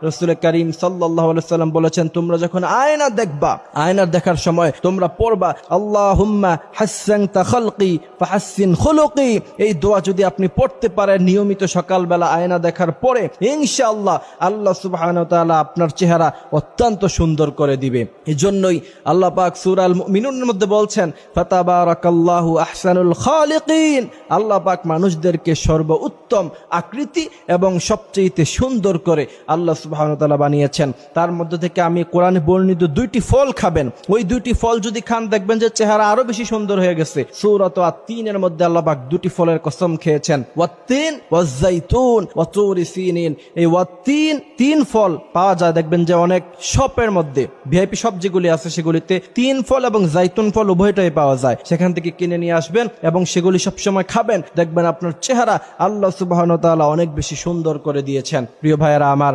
রাসূল করিম সাল্লাল্লাহু আলাইহি ওয়াসাল্লাম বলেছেন, তোমরা যখন আয়না দেখবা, আয়নার দেখার সময় তোমরা পড়বা আল্লাহুম্মা হাসসানতা খালকি ফাহাসসিন খুলুকি। এই দোয়া যদি আপনি পড়তে পারেন নিয়মিত সকালবেলা আয়না দেখার পরে, ইনশাআল্লাহ আল্লাহ সুবহানাহু ওয়া তাআলা আপনার চেহারা অত্যন্ত সুন্দর করে দিবে। এজন্যই আল্লাহ পাক সূরা আল মুমিনুনের মধ্যে বলছেন, ফাতাবারাকাল্লাহু আহসানুল খালিকিন। আল্লাহ পাক মানুষদেরকে সর্বোত্তম আকৃতি এবং সবচেয়ে সুন্দর করে আল্লাহ সুবহানাহু ওয়া তাআলা বানিয়েছেন। তার মধ্যে থেকে আমি কোরআনে বর্ণিত 2টি ফল খাবেন, ওই 2টি ফল যদি খান দেখবেন যে চেহারা আরো বেশি সুন্দর হয়ে গেছে। সূরা আত-তিনের মধ্যে আল্লাহ পাক 2টি ফলের কসম খেয়েছেন, ওয়াত-তিন ওয়াজ-যাইতুন ওয়া তুরি সিনিন। এই ওয়াত-তিন, 3 ফল পাওয়া যায় দেখবেন যে অনেক শপের মধ্যে, ভিআইপি শপ যেগুলি আছে সেগুলিতে 3 ফল এবং জাইতুন ফল উভয়টাই পাওয়া যায়। সেখান থেকে কিনে নিয়ে আসবেন এবং সেগুলি সবসময় খাবেন, দেখবেন আপনার চেহারা আল্লাহ সুবহানাহু ওয়া তাআলা অনেক বেশি সুন্দর করে দিয়েছেন। প্রিয় ভাইয়েরা আমার,